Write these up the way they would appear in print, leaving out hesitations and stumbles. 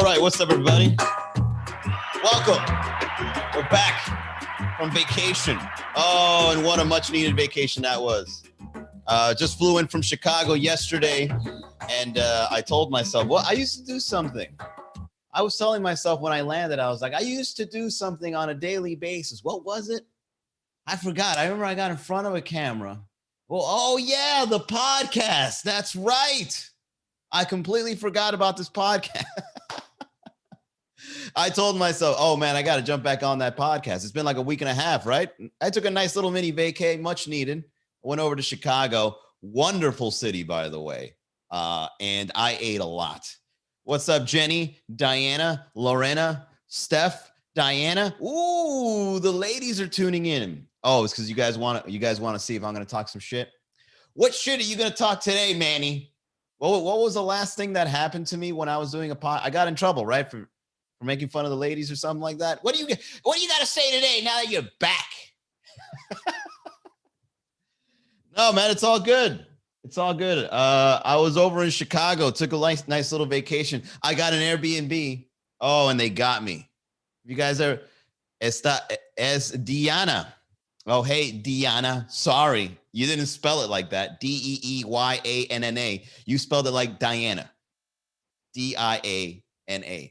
right, what's up, everybody? Welcome. We're back from vacation. Oh, and what a much-needed vacation that was. Just flew in from Chicago yesterday, and I told myself, well, I used to do something. I was telling myself when I landed, I was like, I used to do something on a daily basis. What was it? I forgot. I remember I got in front of a camera. Well, oh, yeah, the podcast. That's right. I completely forgot about this podcast. I told myself, oh, man, I got to jump back on that podcast. It's been like a week and a half, right? I took a nice little mini vacay, much needed. I went over to Chicago. Wonderful city, by the way. And I ate a lot. What's up, Jenny, Diana, Lorena, Steph, Diana? Ooh, the ladies are tuning in. Oh, it's because you guys want to see if I'm going to talk some shit. What shit are you going to talk today, Manny? What was the last thing that happened to me when I was doing a pod? I got in trouble, right, for making fun of the ladies or something like that. What do you got to say today now that you're back? No, man, it's all good. It's all good. I was over in Chicago, took a nice little vacation. I got an Airbnb. Oh, and they got me. You guys are es Diana. Oh, hey, Diana. Sorry, you didn't spell it like that. Deeyanna. You spelled it like Diana. Diana.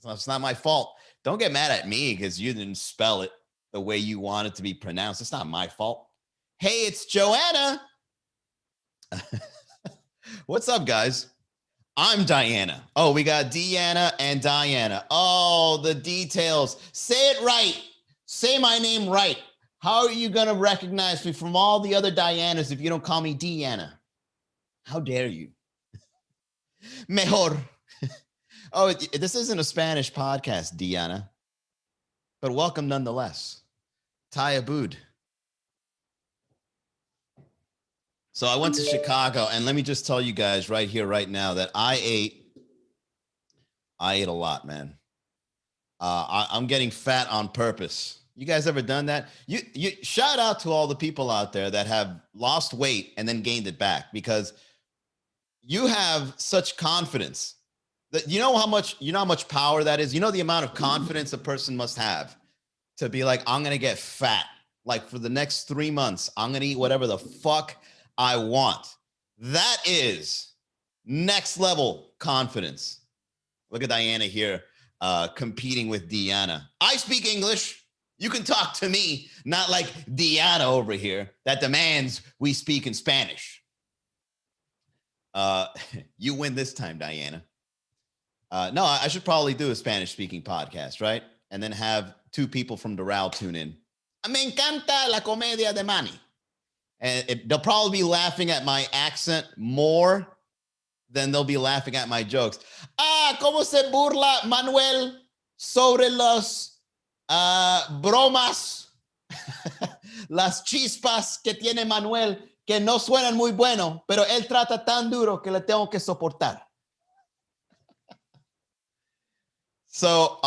It's not my fault. Don't get mad at me because you didn't spell it the way you want it to be pronounced. It's not my fault. Hey, it's Joanna. What's up, guys? I'm Diana. Oh, we got Deanna and Diana. Oh, the details. Say it right. Say my name right. How are you going to recognize me from all the other Dianas if you don't call me Deanna? How dare you? Mejor. Oh, this isn't a Spanish podcast, Diana, but welcome nonetheless. Taya Bood. So I went to Chicago, and let me just tell you guys right here, right now, that I ate a lot, man. I'm getting fat on purpose. You guys ever done that? You shout out to all the people out there that have lost weight and then gained it back, because you have such confidence that you know how much power that is. You know the amount of confidence a person must have to be like, I'm gonna get fat. Like for the next 3 months, I'm gonna eat whatever the fuck I want. That is next level confidence. Look at Diana here competing with Deanna. I speak English. You can talk to me, not like Deanna over here that demands we speak in Spanish. You win this time, Diana. No, I should probably do a Spanish-speaking podcast, right? And then have 2 people from Doral tune in. Me encanta la comedia de Manny. And they'll probably be laughing at my accent more than they'll be laughing at my jokes. ¿Cómo se burla Manuel sobre los bromas? Las chispas que tiene Manuel, que no suenan muy bueno, pero él trata tan duro que le tengo que soportar. So,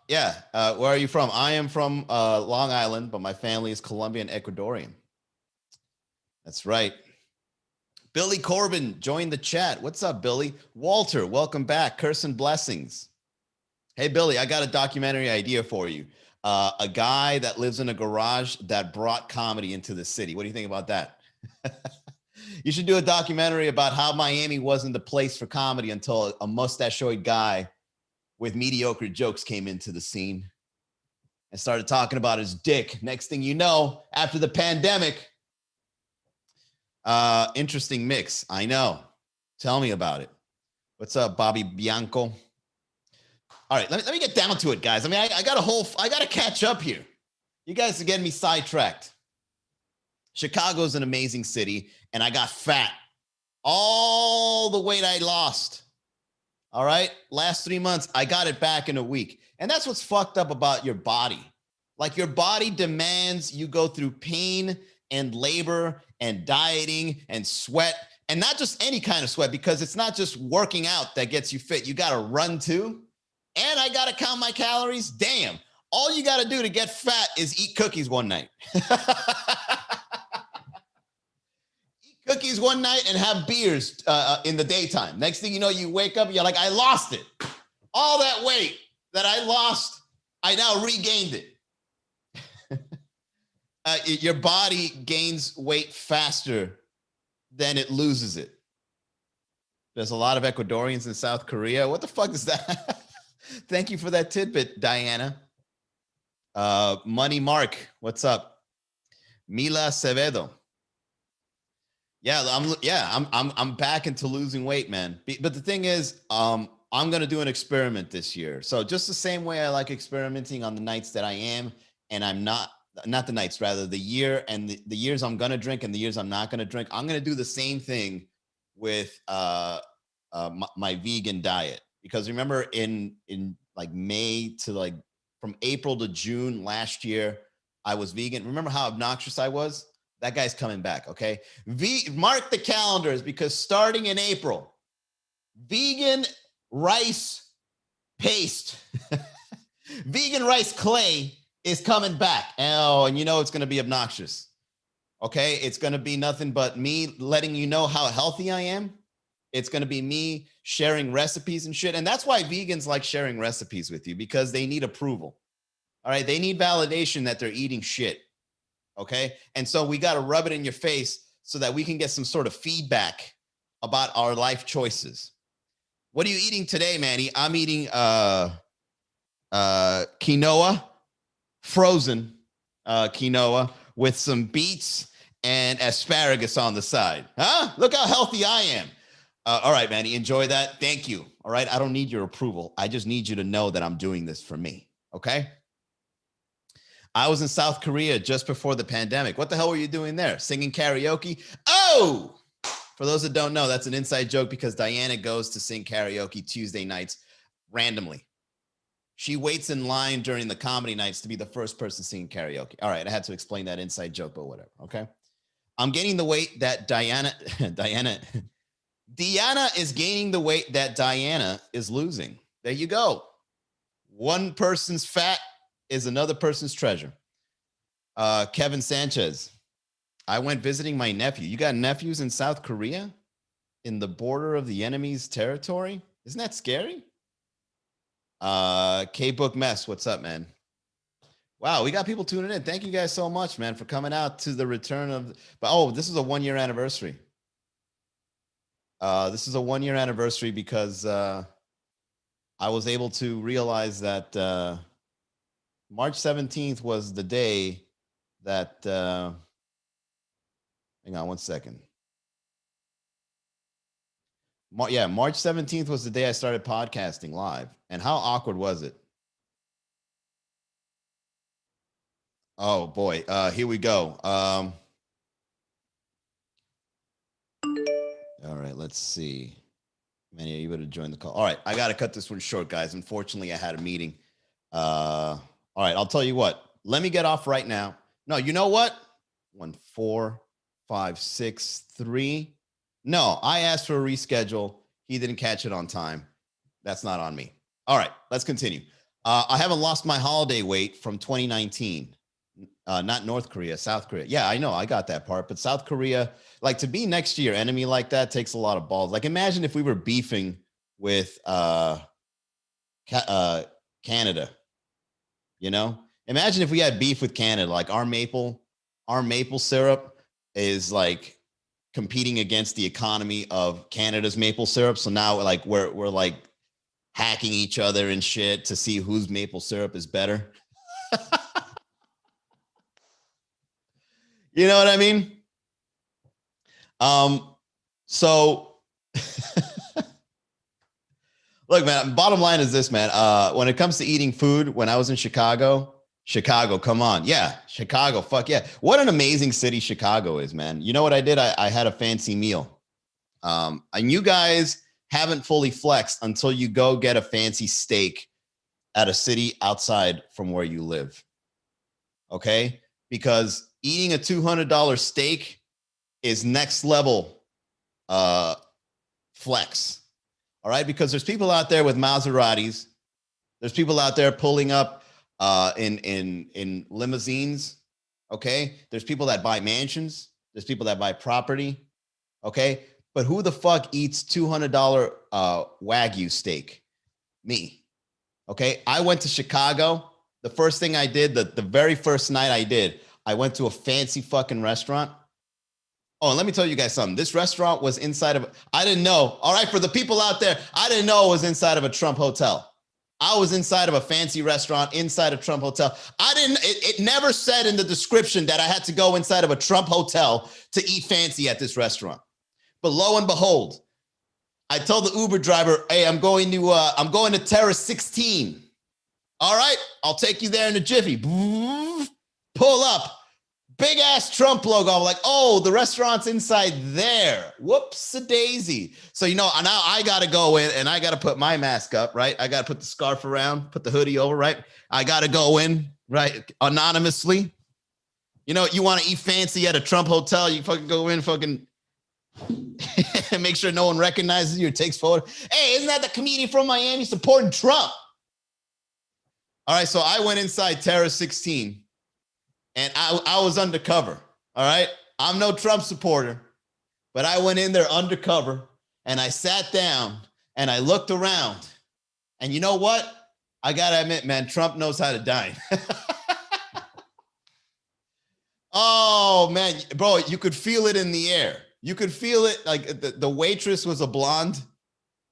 where are you from? I am from Long Island, but my family is Colombian Ecuadorian. That's right. Billy Corbin joined the chat. What's up, Billy? Walter, welcome back. Curse and blessings. Hey, Billy, I got a documentary idea for you. A guy that lives in a garage that brought comedy into the city. What do you think about that? You should do a documentary about how Miami wasn't the place for comedy until a mustachioed guy with mediocre jokes came into the scene and started talking about his dick. Next thing you know, after the pandemic, interesting mix. I know. Tell me about it. What's up, Bobby Bianco? All right, let me get down to it, guys. I mean, I got to catch up here. You guys are getting me sidetracked. Chicago's an amazing city, and I got fat. All the weight I lost. All right, last 3 months, I got it back in a week. And that's what's fucked up about your body. Like your body demands you go through pain and labor and dieting and sweat, and not just any kind of sweat, because it's not just working out that gets you fit. You got to run too. And I got to count my calories. Damn. All you got to do to get fat is eat cookies one night. Eat cookies one night and have beers in the daytime. Next thing you know, you wake up, you're like, I lost it. All that weight that I lost, I now regained it. Your body gains weight faster than it loses it. There's a lot of Ecuadorians in South Korea. What the fuck is that? Thank you for that tidbit, Diana. Money Mark, what's up? Mila Acevedo. Yeah, I'm back into losing weight, man. But the thing is, I'm gonna do an experiment this year. So just the same way I like experimenting on the nights that I am, and I'm not the nights, rather the year and the years I'm gonna drink and the years I'm not gonna drink. I'm gonna do the same thing with my vegan diet, because remember in like May to like from April to June last year, I was vegan. Remember how obnoxious I was? That guy's coming back, okay? Mark the calendars, because starting in April, vegan rice paste, vegan rice clay is coming back. Oh, and you know it's going to be obnoxious, okay? It's going to be nothing but me letting you know how healthy I am. It's going to be me sharing recipes and shit. And that's why vegans like sharing recipes with you, because they need approval. All right? They need validation that they're eating shit. Okay. And so we got to rub it in your face so that we can get some sort of feedback about our life choices. What are you eating today, Manny? I'm eating quinoa, frozen quinoa with some beets and asparagus on the side. Huh? Look how healthy I am. All right, Manny, enjoy that. Thank you. All right. I don't need your approval. I just need you to know that I'm doing this for me. Okay. I was in South Korea just before the pandemic. What the hell were you doing there? Singing karaoke? Oh, for those that don't know, that's an inside joke, because Diana goes to sing karaoke Tuesday nights randomly. She waits in line during the comedy nights to be the first person singing karaoke. All right, I had to explain that inside joke, but whatever, okay? I'm gaining the weight that Diana is gaining the weight that Diana is losing. There you go. One person's fat is another person's treasure. Kevin Sanchez. I went visiting my nephew. You got nephews in South Korea? In the border of the enemy's territory? Isn't that scary? K-Book Mess, what's up, man? Wow, we got people tuning in. Thank you guys so much, man, for coming out to the return of... Oh, this is a 1-year anniversary. This is a 1-year anniversary because I was able to realize that March 17th was the day that, hang on one second. March 17th was the day I started podcasting live. And how awkward was it? Oh boy, here we go. All right, let's see. Manny, are you able to join the call? All right, I got to cut this one short, guys. Unfortunately, I had a meeting. All right, I'll tell you what. Let me get off right now. No, you know what? 1, 4, 5, 6, 3. No, I asked for a reschedule. He didn't catch it on time. That's not on me. All right, let's continue. I haven't lost my holiday weight from 2019. Not North Korea, South Korea. Yeah, I know, I got that part. But South Korea, like, to be next to your enemy like that takes a lot of balls. Like, imagine if we were beefing with Canada. You know, imagine if we had beef with Canada. Like, our maple syrup is like competing against the economy of Canada's maple syrup. So now, like, we're like hacking each other and shit to see whose maple syrup is better. You know what I mean? So look, man, bottom line is this, man. When it comes to eating food, when I was in Chicago, come on. Yeah, Chicago, fuck yeah. What an amazing city Chicago is, man. You know what I did? I had a fancy meal. And you guys haven't fully flexed until you go get a fancy steak at a city outside from where you live. Okay? Because eating a $200 steak is next level flex. All right? Because there's people out there with Maseratis. There's people out there pulling up in limousines. Okay? There's people that buy mansions. There's people that buy property. Okay? But who the fuck eats $200 Wagyu steak? Me. Okay. I went to Chicago. The first thing I did, the very first night I went to a fancy fucking restaurant. Oh, and let me tell you guys something. This restaurant was inside of, I didn't know. All right, for the people out there, I didn't know it was inside of a Trump hotel. I was inside of a fancy restaurant inside of Trump hotel. It never said in the description that I had to go inside of a Trump hotel to eat fancy at this restaurant. But lo and behold, I told the Uber driver, hey, I'm going to Terrace 16. All right, I'll take you there in a jiffy. Pull up. Big ass Trump logo. I'm like, oh, the restaurant's inside there. Whoops-a-daisy. So, now I got to go in and I got to put my mask up, right? I got to put the scarf around, put the hoodie over, right? I got to go in, right? Anonymously. You want to eat fancy at a Trump hotel, you fucking go in, fucking make sure no one recognizes you or takes photo. Hey, isn't that the comedian from Miami supporting Trump? All right, so I went inside Terrace 16. And I was undercover, all right? I'm no Trump supporter, but I went in there undercover, and I sat down, and I looked around. And you know what? I got to admit, man, Trump knows how to dine. Oh, man, bro, you could feel it in the air. You could feel it, like the waitress was a blonde,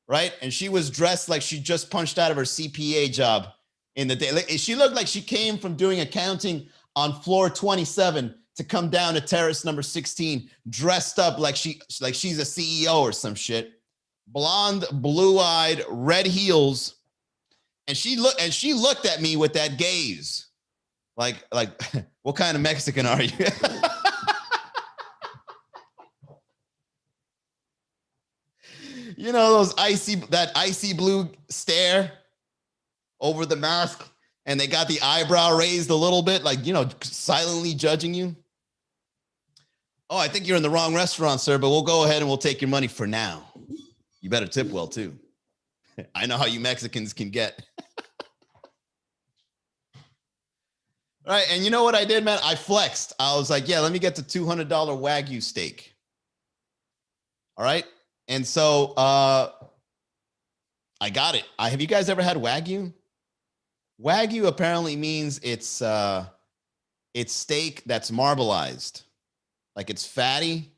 right? And she was dressed like she just punched out of her CPA job in the day. She looked like she came from doing accounting on floor 27 to come down to terrace number 16, dressed up like she's a CEO or some shit. Blonde, blue-eyed, red heels. And she looked at me with that gaze. Like, what kind of Mexican are you? Those icy blue stare over the mask. And they got the eyebrow raised a little bit, like, silently judging you. Oh, I think you're in the wrong restaurant, sir, but we'll go ahead and we'll take your money for now. You better tip well, too. I know how you Mexicans can get. All right, and you know what I did, man? I flexed. I was like, yeah, let me get the $200 Wagyu steak. All right? And so I got it. Have you guys ever had Wagyu? Wagyu apparently means it's steak that's marbleized, like it's fatty.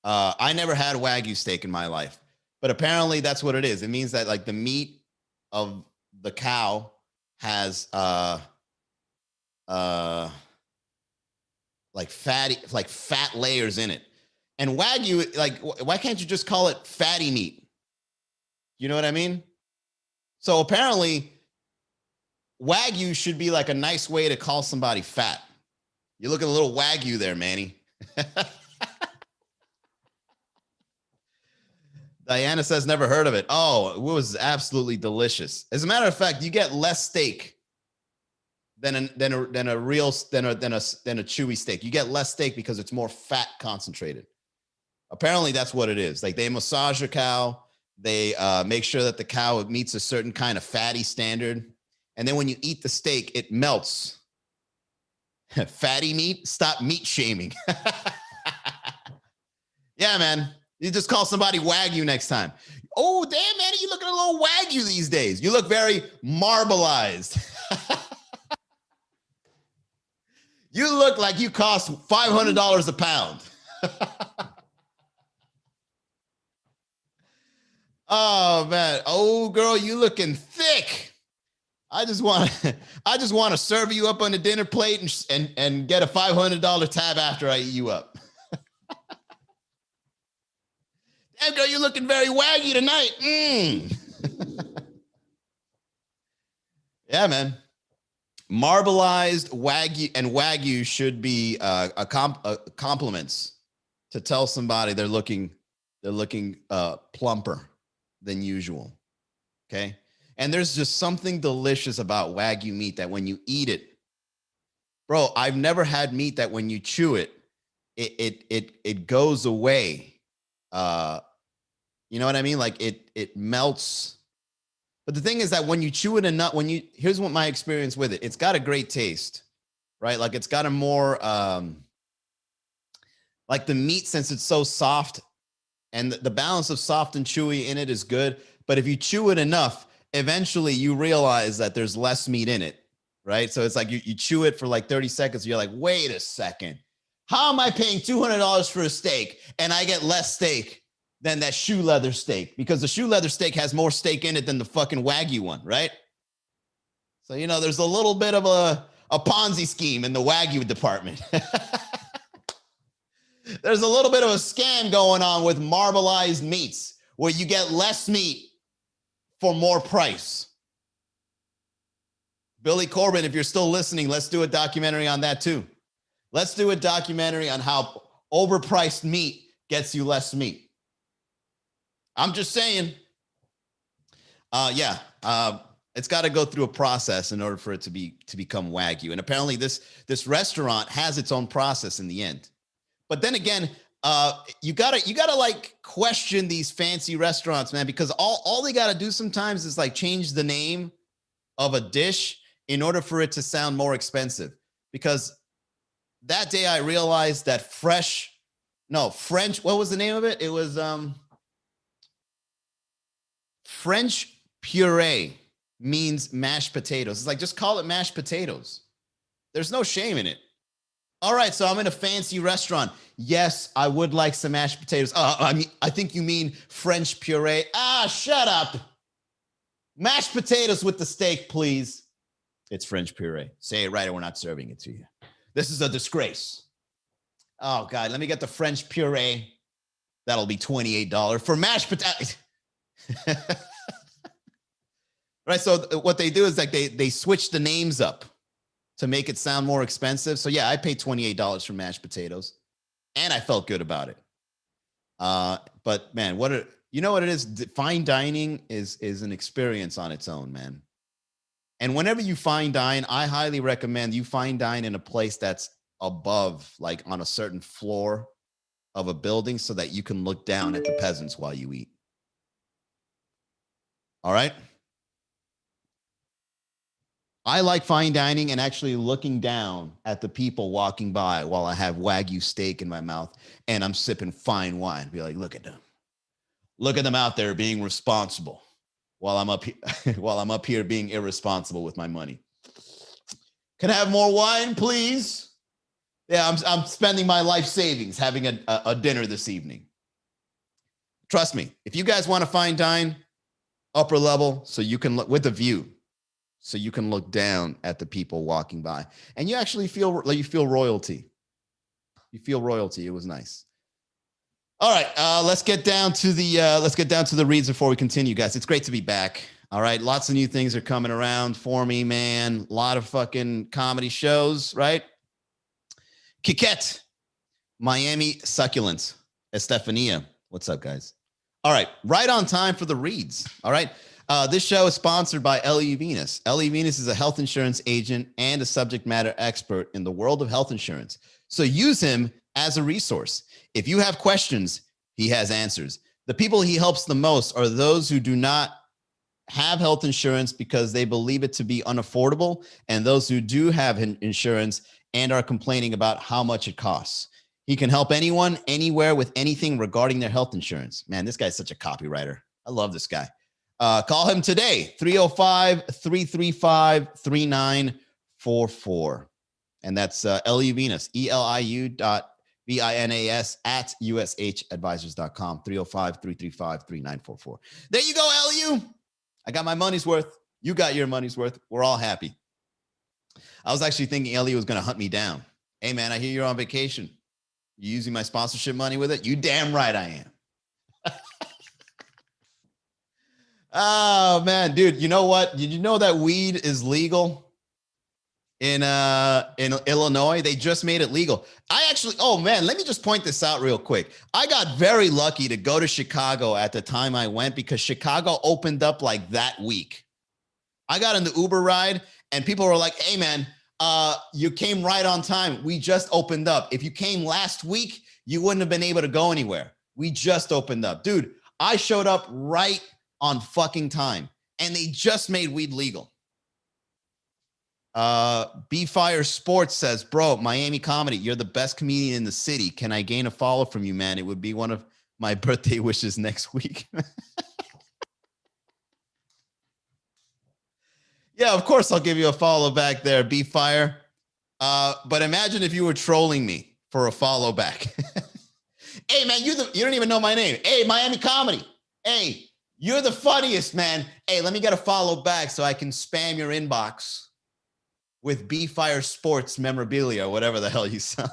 I never had Wagyu steak in my life, but apparently that's what it is. It means that like the meat of the cow has like fat layers in it. And Wagyu, like, why can't you just call it fatty meat? You know what I mean? So apparently Wagyu should be like a nice way to call somebody fat. You look at a little Wagyu there, Manny. Diana says never heard of it. Oh, it was absolutely delicious. As a matter of fact, you get less steak than a chewy steak. You get less steak because it's more fat concentrated. Apparently, that's what it is. Like they massage your cow. They make sure that the cow meets a certain kind of fatty standard. And then when you eat the steak, it melts. Fatty meat? Stop meat shaming. Yeah, man. You just call somebody Wagyu next time. Oh, damn, man, you looking a little Wagyu these days. You look very marbleized. You look like you cost $500 a pound. Oh, man. Oh, girl, you looking thick. I just want to serve you up on the dinner plate and get a $500 tab after I eat you up. Damn, girl, you're looking very Wagyu tonight. Yeah, man. Marbleized Wagyu should be compliments to tell somebody they're looking plumper than usual. Okay. And there's just something delicious about Wagyu meat that when you eat it, bro, I've never had meat that when you chew it, it goes away. You know what I mean? Like it melts. But the thing is that when you chew it enough, here's what my experience with it. It's got a great taste, right? Like it's got a more, like the meat, since it's so soft and the balance of soft and chewy in it is good. But if you chew it enough, eventually you realize that there's less meat in it, right? So it's like you chew it for like 30 seconds. You're like, wait a second. How am I paying $200 for a steak and I get less steak than that shoe leather steak? Because the shoe leather steak has more steak in it than the fucking Wagyu one, right? So, you know, there's a little bit of a Ponzi scheme in the Wagyu department. There's a little bit of a scam going on with marbleized meats where you get less meat for more price. Billy Corbin, if you're still listening, let's do a documentary on that too. Let's do a documentary on how overpriced meat gets you less meat. I'm just saying. It's got to go through a process in order for it to become Wagyu. And apparently this restaurant has its own process in the end. But then again, you gotta like question these fancy restaurants, man, because all they gotta do sometimes is like change the name of a dish in order for it to sound more expensive. Because that day I realized that French, what was the name of it? It was French puree means mashed potatoes. It's like, just call it mashed potatoes. There's no shame in it. All right, so I'm in a fancy restaurant. Yes, I would like some mashed potatoes. I think you mean French puree. Shut up. Mashed potatoes with the steak, please. It's French puree. Say it right or we're not serving it to you. This is a disgrace. Oh, God, let me get the French puree. That'll be $28 for mashed potatoes. Right, so what they do is like they switch the names up to make it sound more expensive. So yeah, I paid $28 for mashed potatoes and I felt good about it. But man, you know what it is? Fine dining is an experience on its own, man. And whenever you fine dine, I highly recommend you fine dine in a place that's above, like on a certain floor of a building so that you can look down at the peasants while you eat. All right. I like fine dining and actually looking down at the people walking by while I have Wagyu steak in my mouth and I'm sipping fine wine. Be like, look at them. Look at them out there being responsible while I'm up here being irresponsible with my money. Can I have more wine, please? Yeah, I'm spending my life savings having a dinner this evening. Trust me, if you guys want to fine dine, upper level, so you can look with a view. So you can look down at the people walking by and you actually feel like you feel royalty. You feel royalty. It was nice. All right. Let's get down to the reads before we continue, guys. It's great to be back. All right. Lots of new things are coming around for me, man. A lot of fucking comedy shows, right? Kikette, Miami Succulents, Estefania. What's up, guys? All right. Right on time for the reads. All right. This show is sponsored by Ellie Venus. Ellie Venus is a health insurance agent and a subject matter expert in the world of health insurance. So use him as a resource. If you have questions, he has answers. The people he helps the most are those who do not have health insurance because they believe it to be unaffordable, and those who do have insurance and are complaining about how much it costs. He can help anyone, anywhere with anything regarding their health insurance. Man, this guy's such a copywriter. I love this guy. Call him today, 305-335-3944. And that's Eliu Venus, ELIU.VINAS at USHadvisors.com, 305-335-3944. There you go, Eliu. I got my money's worth. You got your money's worth. We're all happy. I was actually thinking Eliu was going to hunt me down. Hey, man, I hear you're on vacation. You using my sponsorship money with it? You damn right I am. Oh, man, dude, you know what? Did you know that weed is legal in Illinois? They just made it legal. Oh, man, let me just point this out real quick. I got very lucky to go to Chicago at the time I went because Chicago opened up like that week. I got in the Uber ride and people were like, hey, man, you came right on time. We just opened up. If you came last week, you wouldn't have been able to go anywhere. We just opened up. Dude, I showed up right on fucking time and they just made weed legal. B-Fire Sports says, bro, Miami comedy, you're the best comedian in the city. Can I gain a follow from you, man? It would be one of my birthday wishes next week. Yeah, of course I'll give you a follow back there, B-Fire. But imagine if you were trolling me for a follow back. Hey, man, you don't even know my name. Hey, Miami Comedy. Hey, you're the funniest, man. Hey, let me get a follow back so I can spam your inbox with B-Fire Sports memorabilia, whatever the hell you sell.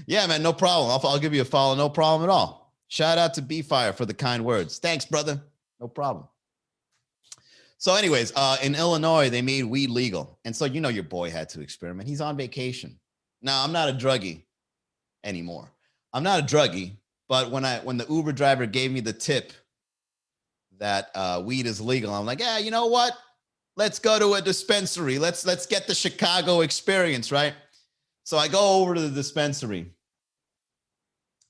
Yeah, man, no problem. I'll give you a follow, no problem at all. Shout out to B-Fire for the kind words. Thanks, brother. No problem. So, anyways, in Illinois, they made weed legal. And so, your boy had to experiment. He's on vacation. Now, I'm not a druggie anymore. I'm not a druggie, but when the Uber driver gave me the tip that weed is legal, I'm like, yeah, you know what? Let's go to a dispensary. Let's get the Chicago experience, right? So I go over to the dispensary.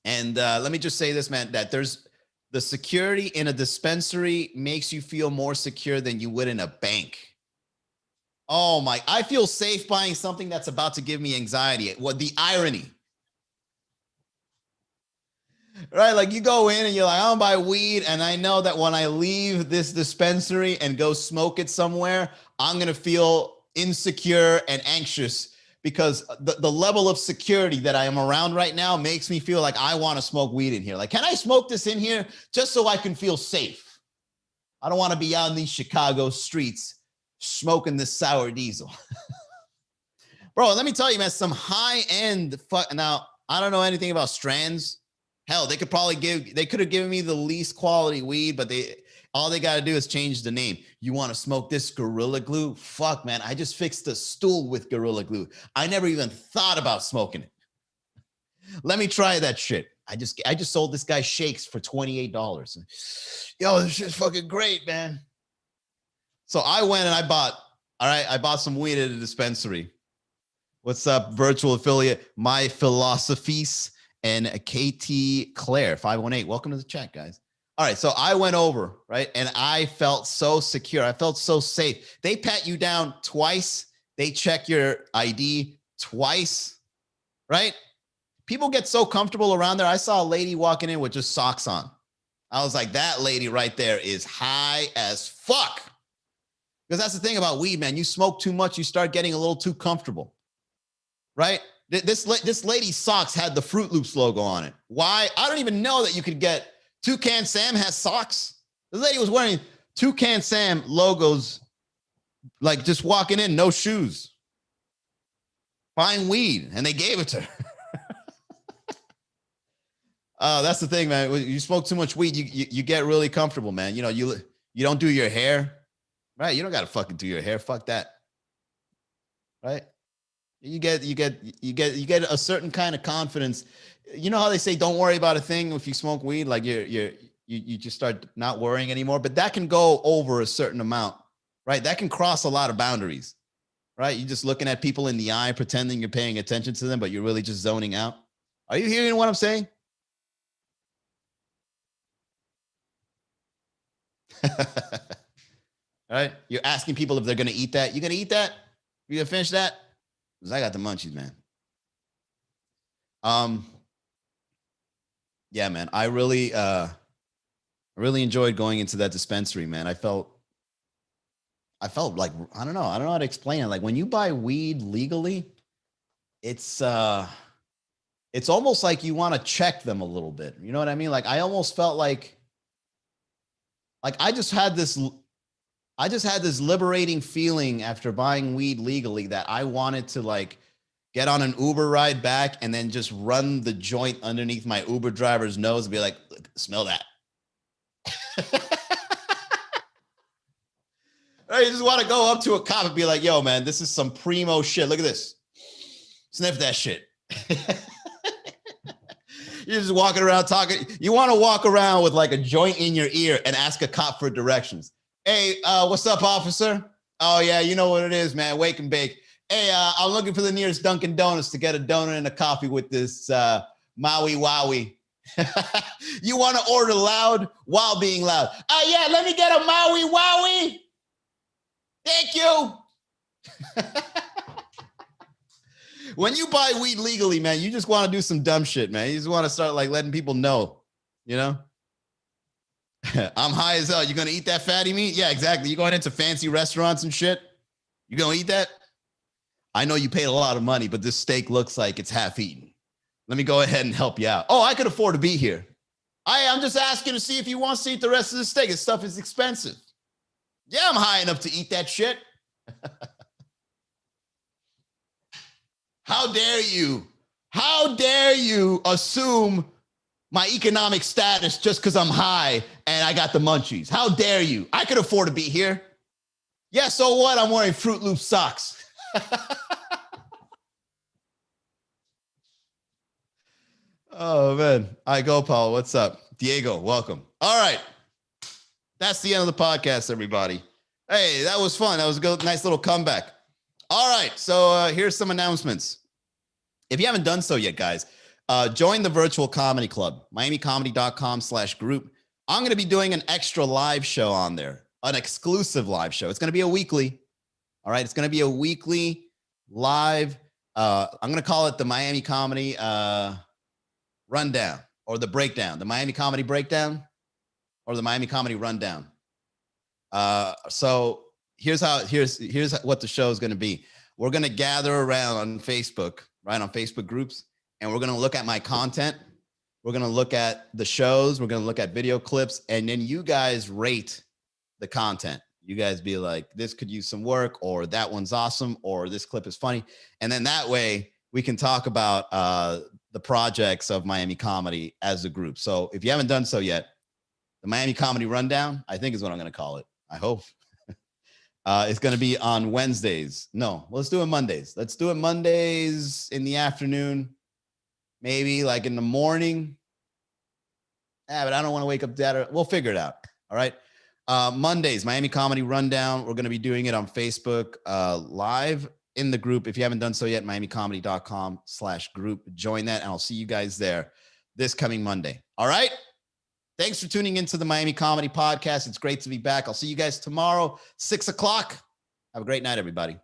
And let me just say this, man, that there's the security in a dispensary makes you feel more secure than you would in a bank. Oh my, I feel safe buying something that's about to give me anxiety. What the irony, right? Like you go in and you're like, I don't buy weed. And I know that when I leave this dispensary and go smoke it somewhere, I'm going to feel insecure and anxious because the level of security that I am around right now makes me feel like I want to smoke weed in here. Like, can I smoke this in here just so I can feel safe? I don't want to be out in these Chicago streets smoking this sour diesel. Bro, let me tell you, man, some high-end now, I don't know anything about strands. Hell, they could have given me the least quality weed, but all they got to do is change the name. You want to smoke this Gorilla Glue? Fuck, man. I just fixed a stool with Gorilla Glue. I never even thought about smoking it. Let me try that shit. I just sold this guy shakes for $28. Yo, this shit's fucking great, man. So I went and I bought some weed at a dispensary. What's up, virtual affiliate? My Philosophies and KT Claire 518. Welcome to the chat, guys. All right, so I went over, right? And I felt so secure. I felt so safe. They pat you down twice. They check your ID twice, right? People get so comfortable around there. I saw a lady walking in with just socks on. I was like, that lady right there is high as fuck. Because that's the thing about weed, man. You smoke too much, you start getting a little too comfortable, right? This lady's socks had the Fruit Loops logo on it. Why? I don't even know that you could get Toucan Sam has socks. The lady was wearing Toucan Sam logos, like just walking in, no shoes, buying weed, and they gave it to her. That's the thing, man. When you smoke too much weed, you get really comfortable, man. You don't do your hair, right? You don't got to fucking do your hair. Fuck that, right? You get a certain kind of confidence. You know how they say don't worry about a thing if you smoke weed, like you just start not worrying anymore. But that can go over a certain amount, right? That can cross a lot of boundaries, right? You're just looking at people in the eye, pretending you're paying attention to them, but you're really just zoning out. Are you hearing what I'm saying? All right. You're asking people if they're going to eat that. You going to eat that? You going to finish that? Because I got the munchies, man. Yeah, man. I really enjoyed going into that dispensary, man. I felt like, I don't know how to explain it. Like when you buy weed legally, it's almost like you want to check them a little bit. You know what I mean? Like I almost felt like I just had this liberating feeling after buying weed legally that I wanted to like get on an Uber ride back and then just run the joint underneath my Uber driver's nose and be like, smell that. Right, you just want to go up to a cop and be like, yo, man, this is some primo shit. Look at this. Sniff that shit. You're just walking around talking. You want to walk around with like a joint in your ear and ask a cop for directions. Hey, what's up, officer? Oh, yeah, you know what it is, man. Wake and bake. Hey, I'm looking for the nearest Dunkin' Donuts to get a donut and a coffee with this Maui Wowie. You want to order loud while being loud. Oh, yeah, let me get a Maui Wowie. Thank you. When you buy weed legally, man, you just want to do some dumb shit, man. You just want to start like letting people know, you know? I'm high as hell. You're going to eat that fatty meat? Yeah, exactly. You're going into fancy restaurants and shit. You going to eat that? I know you paid a lot of money, but this steak looks like it's half eaten. Let me go ahead and help you out. Oh, I could afford to be here. I'm just asking to see if you want to eat the rest of the steak. This stuff is expensive. Yeah, I'm high enough to eat that shit. How dare you? How dare you assume my economic status just because I'm high and I got the munchies? How dare you? I could afford to be here. Yeah, so what? I'm wearing Fruit Loop socks. Oh, man. All right, go, Paul. What's up? Diego, welcome. All right. That's the end of the podcast, everybody. Hey, that was fun. That was a good, nice little comeback. All right. So here's some announcements. If you haven't done so yet, guys, join the virtual comedy club, miamicomedy.com/group. I'm going to be doing an extra live show on there, an exclusive live show. It's going to be a weekly. All right. It's going to be a weekly live. I'm going to call it the Miami Comedy Rundown or the Breakdown, the Miami Comedy Breakdown or the Miami Comedy Rundown. So here's what the show is going to be. We're going to gather around on Facebook, right, on Facebook groups, and we're going to look at my content. We're going to look at the shows. We're going to look at video clips, and then you guys rate the content. You guys be like, this could use some work, or that one's awesome, or this clip is funny. And then that way we can talk about the projects of Miami Comedy as a group. So if you haven't done so yet, the Miami Comedy Rundown, I think is what I'm going to call it. I hope. It's going to be on Wednesdays. No, let's do it Mondays. Let's do it Mondays in the afternoon, maybe like in the morning. Yeah, but I don't want to wake up that. We'll figure it out. All right. Mondays, Miami Comedy Rundown. We're going to be doing it on Facebook live in the group. If you haven't done so yet, miamicomedy.com/group. Join that, and I'll see you guys there this coming Monday. All right. Thanks for tuning into the Miami Comedy Podcast. It's great to be back. I'll see you guys tomorrow, 6 o'clock. Have a great night, everybody.